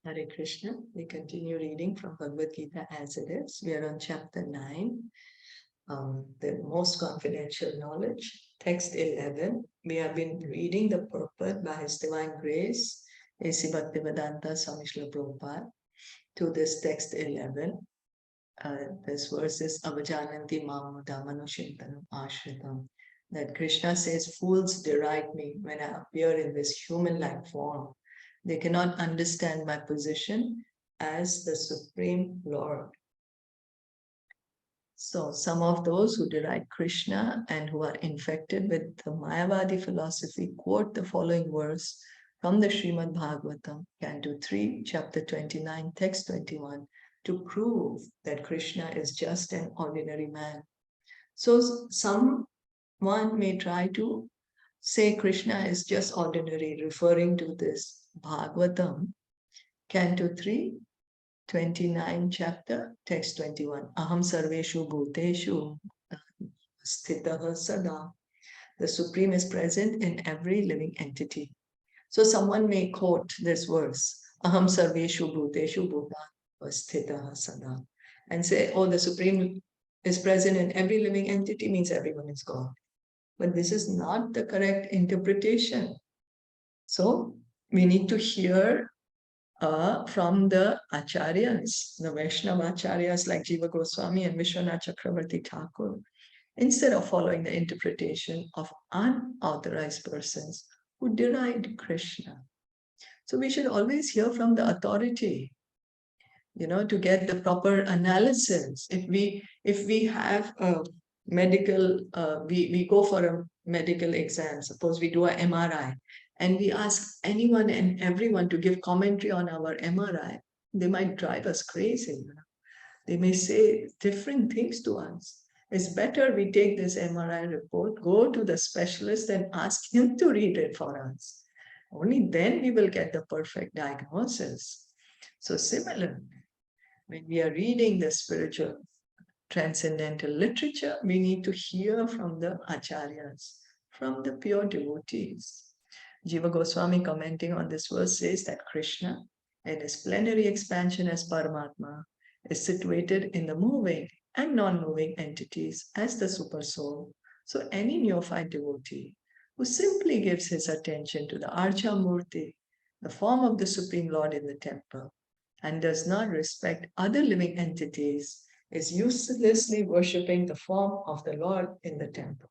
Hare Krishna. We continue reading from Bhagavad Gita as it is. We are on chapter 9, the most confidential knowledge, text 11. We have been reading the purport by His Divine Grace, A.C. Bhaktivedanta Swami Srila Prabhupada, to this text 11. This verse is Avajananti Mamuda Manushintanam Ashritam. That Krishna says, fools deride me when I appear in this human-like form. They cannot understand my position as the Supreme Lord. So some of those who deride Krishna and who are infected with the Mayavadi philosophy quote the following verse from the Srimad Bhagavatam, Canto 3, Chapter 29, Text 21, to prove that Krishna is just an ordinary man. So someone may try to say Krishna is just ordinary, referring to this Bhagavatam, Canto 3, 29 chapter, text 21. Aham sarveshu bhuteshu sthitaha sada. The Supreme is present in every living entity. So someone may quote this verse, Aham sarveshu bhuteshu bhuteshu sthitaha sada, and say, oh, the Supreme is present in every living entity, means everyone is God. But this is not the correct interpretation. So we need to hear from the acharyas, the Vaishnava acharyas like Jiva Goswami and Vishwanath Chakravarti Thakur, instead of following the interpretation of unauthorized persons who deride Krishna. So we should always hear from the authority, to get the proper analysis. If we have a medical, we go for a medical exam, suppose we do a MRI, and we ask anyone and everyone to give commentary on our MRI, they might drive us crazy. They may say different things to us. It's better we take this MRI report, go to the specialist and ask him to read it for us. Only then we will get the perfect diagnosis. So similarly, when we are reading the spiritual transcendental literature, we need to hear from the acharyas, from the pure devotees. Jiva Goswami, commenting on this verse, says that Krishna, in his plenary expansion as Paramatma, is situated in the moving and non-moving entities as the Supersoul. So any neophyte devotee who simply gives his attention to the Archa Murti, the form of the Supreme Lord in the temple, and does not respect other living entities, is uselessly worshipping the form of the Lord in the temple.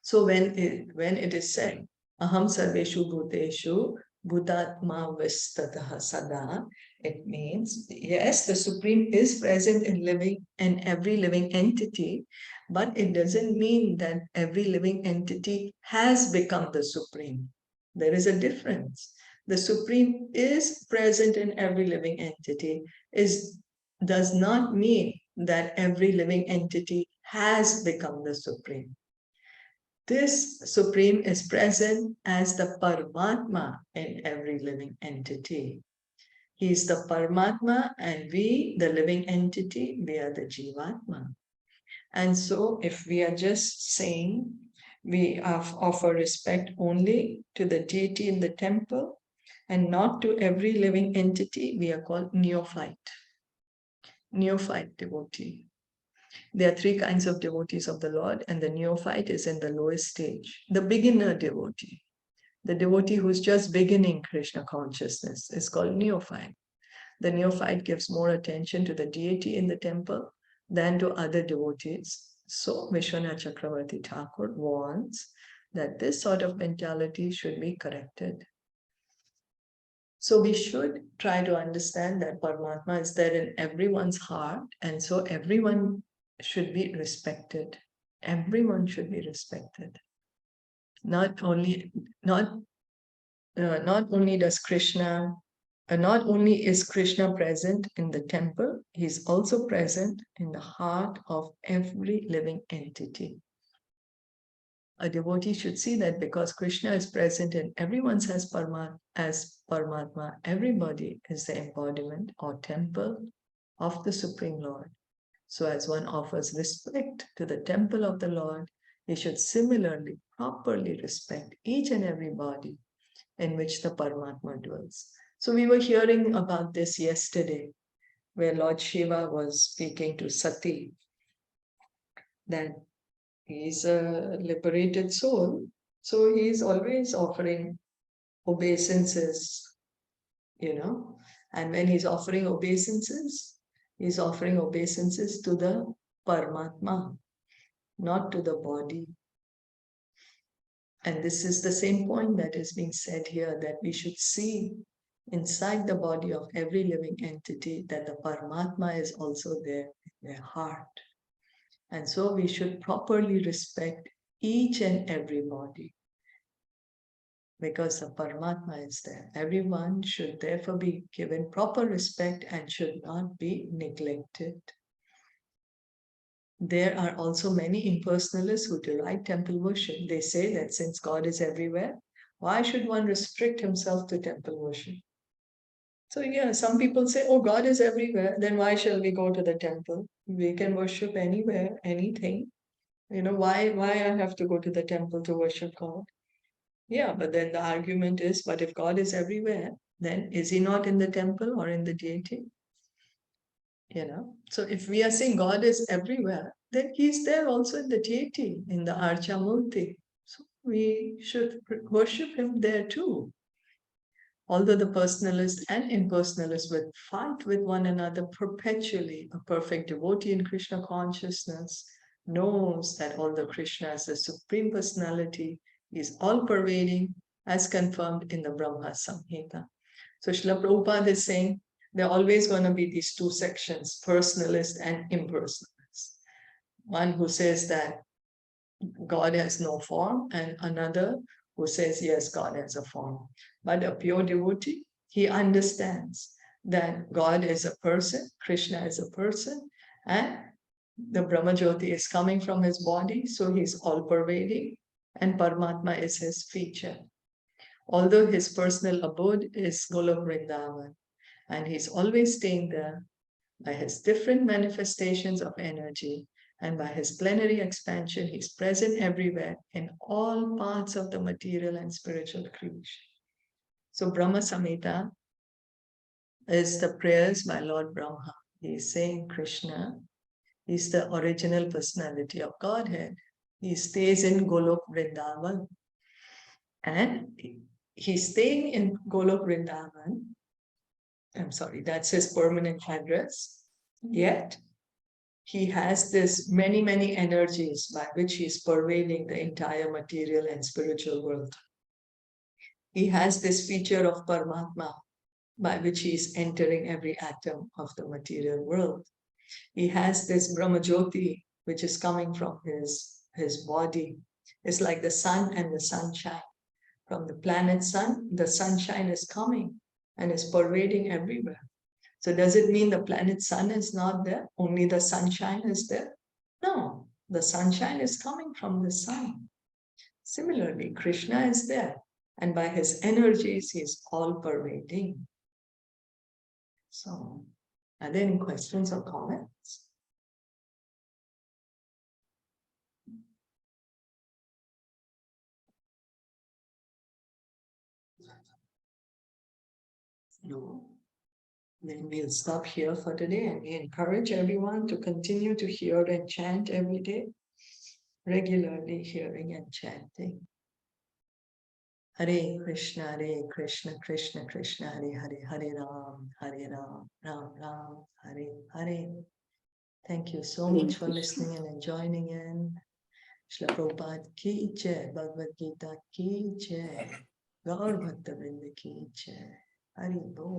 So when it is said, Aham sarveshu bhuteshu bhutatma vistataha sada, it means, yes, the Supreme is present in every living entity, but it doesn't mean that every living entity has become the Supreme. There is a difference. The Supreme is present in every living entity, does not mean that every living entity has become the Supreme. This Supreme is present as the Paramatma in every living entity. He is the Paramatma and we, the living entity, we are the Jivatma. And so if we are just saying we offer respect only to the deity in the temple and not to every living entity, we are called neophyte devotee. There are three kinds of devotees of the Lord, and the neophyte is in the lowest stage. The beginner devotee, the devotee who's just beginning Krishna consciousness, is called neophyte. The neophyte gives more attention to the deity in the temple than to other devotees. So Vishwanath Chakravarti Thakur warns that this sort of mentality should be corrected. So we should try to understand that Paramatma is there in everyone's heart, and so everyone should be respected. Everyone should be respected. Not only is Krishna present in the temple, he is also present in the heart of every living entity. A devotee should see that because Krishna is present in everyone's as Paramatma, everybody is the embodiment or temple of the Supreme Lord. So as one offers respect to the temple of the Lord, he should similarly properly respect each and every body in which the Paramatma dwells. So we were hearing about this yesterday, where Lord Shiva was speaking to Sati, that he's a liberated soul, so he's always offering obeisances, and when he's offering obeisances to the Paramatma, not to the body. And this is the same point that is being said here, that we should see inside the body of every living entity that the Paramatma is also there in their heart. And so we should properly respect each and every body, because the Paramatma is there. Everyone should therefore be given proper respect and should not be neglected. There are also many impersonalists who deride temple worship. They say that since God is everywhere, why should one restrict himself to temple worship? So yeah, some people say, oh, God is everywhere, then why shall we go to the temple? We can worship anywhere, anything. Why I have to go to the temple to worship God? Yeah, but then the argument is, but if God is everywhere, then is he not in the temple or in the deity? So if we are saying God is everywhere, then he's there also in the deity, in the Archamurti. So we should worship him there too. Although the personalist and impersonalist will fight with one another perpetually, a perfect devotee in Krishna consciousness knows that although Krishna is the Supreme Personality, he is all-pervading, as confirmed in the Brahma Samhita. So Srila Prabhupada is saying there are always going to be these two sections, personalist and impersonalist. One who says that God has no form, and another who says, yes, God has a form. But a pure devotee, he understands that God is a person, Krishna is a person, and the Brahmajyoti is coming from his body, so he's all-pervading, and Paramatma is his feature. Although his personal abode is Golok Vrindavan, and he's always staying there, by his different manifestations of energy and by his plenary expansion, he's present everywhere in all parts of the material and spiritual creation. So Brahma Samhita is the prayers by Lord Brahma. He is saying Krishna is the original personality of Godhead. He stays in Golok Vrindavan. And he's staying in Golok Vrindavan. I'm sorry, that's his permanent address. Yet, he has this many energies by which he is pervading the entire material and spiritual world. He has this feature of Paramatma by which he is entering every atom of the material world. He has this Brahmajyoti, which is coming from his body. It's like the sun and the sunshine. From the planet sun, the sunshine is coming and is pervading everywhere. So does it mean the planet sun is not there? Only the sunshine is there? No, the sunshine is coming from the sun. Similarly, Krishna is there, and by his energies, he is all-pervading. So, are there any questions or comments? No. Then we'll stop here for today, and we encourage everyone to continue to hear and chant every day, regularly hearing and chanting. Hare Krishna, Krishna Krishna, Hare Hare, Hare Ram, Ram Ram, Hare Hare. Thank you so much for listening and joining in. Srila Prabhupada ki jai, Bhagavad Gita ki jai, Gaur Bhakta Vrinda ki jai. Hare Bol.